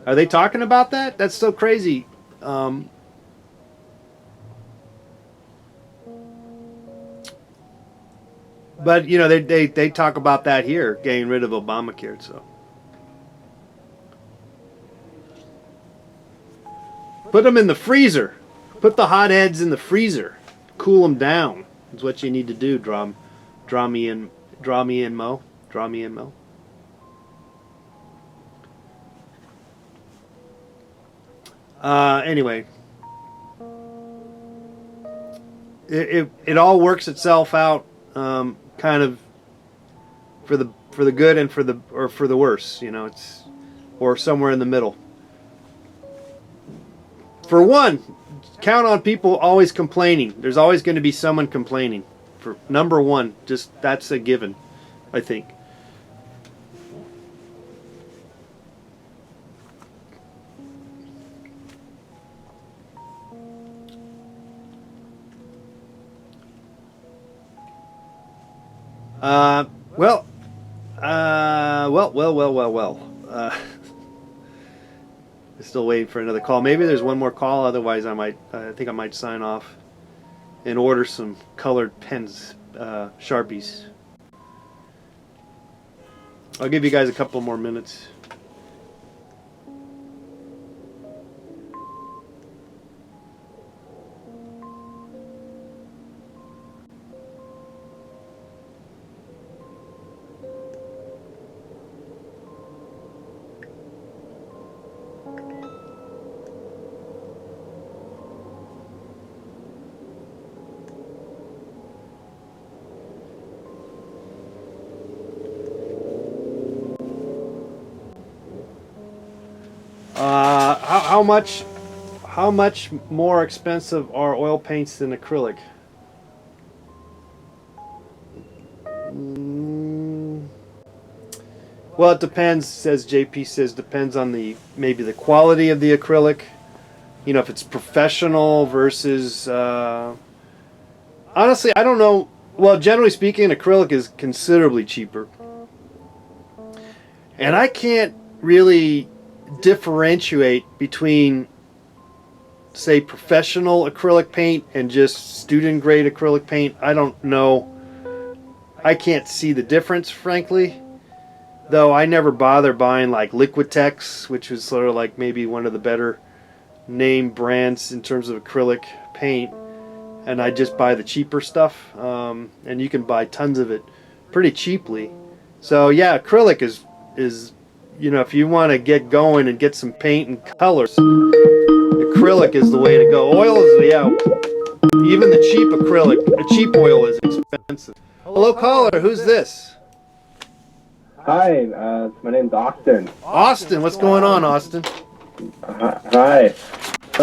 Are they talking about that? That's so crazy. But they talk about that here, getting rid of Obamacare. So put them in the freezer. Put the hotheads in the freezer. Cool them down. That's what you need to do. Draw me in, Mo. Draw me in, Mo. Anyway, it all works itself out, kind of for the good and for the worse. It's or somewhere in the middle. For one, count on people always complaining. There's always going to be someone complaining. For number one, just that's a given, I think. Well, Still waiting for another call. Maybe there's one more call. Otherwise, I think I might sign off and order some colored pens, Sharpies. I'll give you guys a couple more minutes. How much more expensive are oil paints than acrylic? Well, it depends, as JP says, depends on maybe the quality of the acrylic. You know, if it's professional versus honestly, I don't know. Well, generally speaking, acrylic is considerably cheaper. And I can't really differentiate between, say, professional acrylic paint and just student grade acrylic paint. I don't know. I can't see the difference, frankly. Though I never bother buying like Liquitex, which is sort of like maybe one of the better name brands in terms of acrylic paint. And I just buy the cheaper stuff. And you can buy tons of it pretty cheaply. So yeah, acrylic is you know, if you want to get going and get some paint and colors, acrylic is the way to go. Oil is, yeah, even the cheap acrylic, the cheap oil is expensive. Hello, caller, who's this? Hi, my name's Austin. Austin, what's going on, Austin? Hi.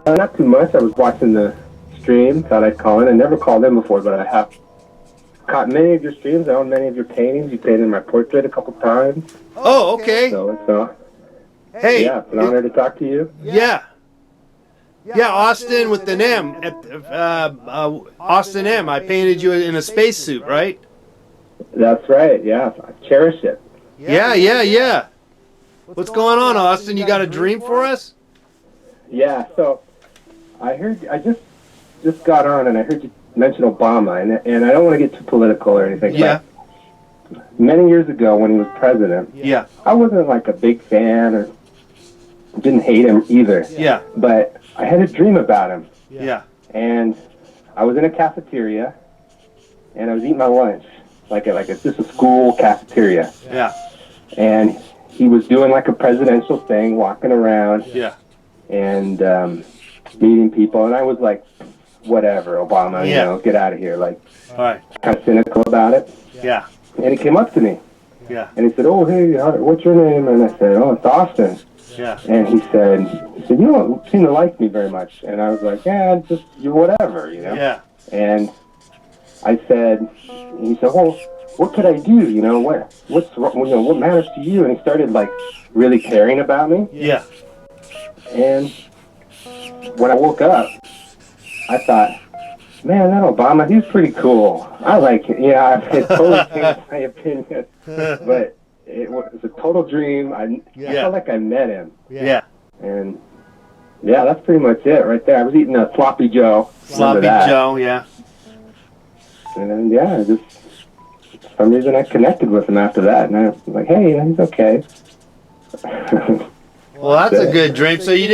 Not too much. I was watching the stream. Thought I'd call in. I never called in before, but I have caught many of your streams. I own many of your paintings. You painted my portrait a couple times. Oh, okay. So it's hey, yeah, it's an honor to talk to you. Yeah, Austin with an M. Austin M. I painted you in a spacesuit, right? That's right. Yeah, I cherish it. Yeah. What's going on, Austin? You got a dream for us? Yeah. So I just got on, and I heard you mention Obama, and I don't want to get too political or anything. Yeah. But many years ago, when he was president, yeah, I wasn't like a big fan or didn't hate him either. Yeah. But I had a dream about him. Yeah. And I was in a cafeteria, and I was eating my lunch, like it's just a school cafeteria. Yeah. And he was doing like a presidential thing, walking around. Yeah. And meeting people, and I was like, whatever, Obama, you know, get out of here, like, all right, kind of cynical about it. Yeah. And he came up to me. Yeah. And he said, oh, hey, what's your name? And I said, oh, it's Austin. Yeah. And he said, you don't seem to like me very much. And I was like, yeah, just you whatever, you know. Yeah. And I said, he said, well, what could I do? You know, what's you know, what matters to you? And he started like really caring about me. Yeah. And when I woke up, I thought, man, that Obama, he's pretty cool. I like him. Yeah, I totally changed my opinion. But it was a total dream. I felt like I met him. Yeah. And yeah, that's pretty much it right there. I was eating a Sloppy Joe. Sloppy Joe, yeah. And then, yeah, just for some reason I connected with him after that. And I was like, hey, he's okay. Well, that's a good dream. So you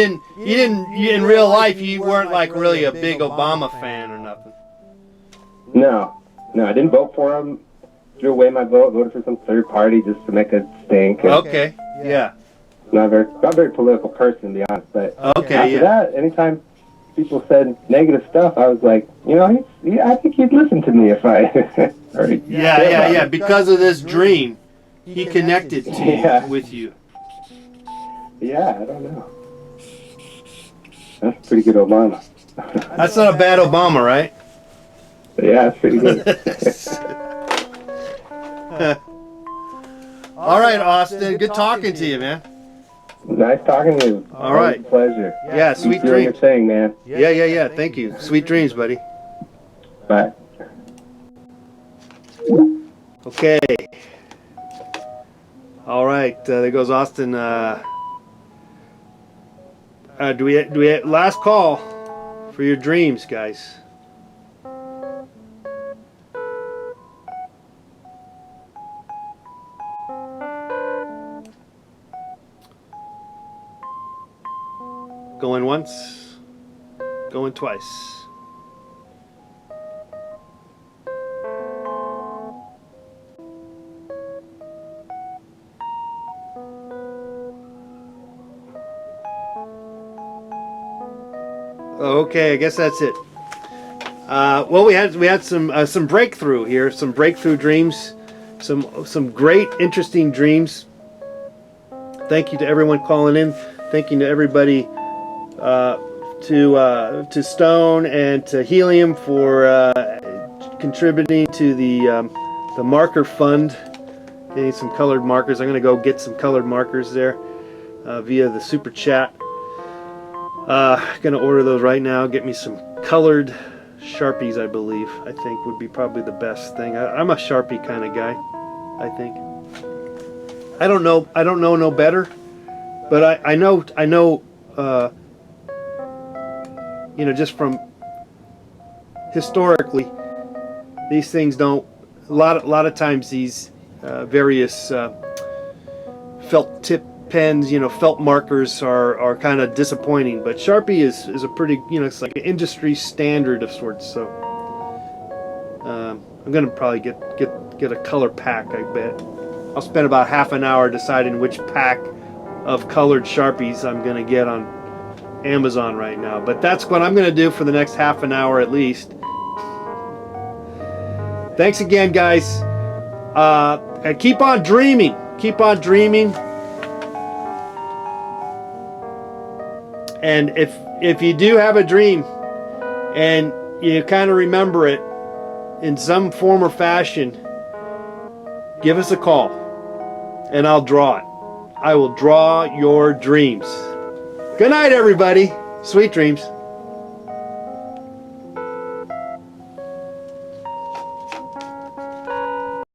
in real life, you weren't like really a big Obama fan or nothing. No, I didn't vote for him. Threw away my vote, voted for some third party just to make a stink. Okay, yeah. Not a very political person, to be honest. But okay, after that, anytime people said negative stuff, I was like, you know, I think he'd listen to me if I. Yeah. Because of this dream, he connected to you, with you. Yeah, I don't know. That's pretty good Obama. That's not a bad Obama, right? Yeah, it's pretty good. All right, Austin. Good talking to you, man. Nice talking to you. All right. Always a pleasure. Yeah, sweet Keep doing dreams. your thing, man. Yeah. Thank you. Sweet dreams, buddy. Bye. Okay. All right, there goes Austin. Do we last call for your dreams, guys? Going once, going twice. Okay, I guess that's it. Well, we had some breakthrough here, some breakthrough dreams, some great, interesting dreams. Thank you to everyone calling in. Thank you to everybody, to Stone and to Helium for contributing to the marker fund, getting some colored markers. I'm going to go get some colored markers there via the super chat. Gonna order those right now. Get me some colored Sharpies, I believe. I think would be probably the best thing. I'm a Sharpie kind of guy, I think. I don't know no better, but I know you know, just from historically, these things don't. A lot of times these various felt tip pens, you know, felt markers are kind of disappointing, but Sharpie is a pretty, you know, it's like an industry standard of sorts. So I'm gonna probably get a color pack. I bet I'll spend about half an hour deciding which pack of colored Sharpies I'm gonna get on Amazon right now. But that's what I'm gonna do for the next half an hour at least. Thanks again, guys. And keep on dreaming. Keep on dreaming. And if you do have a dream and you kind of remember it in some form or fashion, give us a call and I'll draw it. I will draw your dreams. Good night, everybody. Sweet dreams.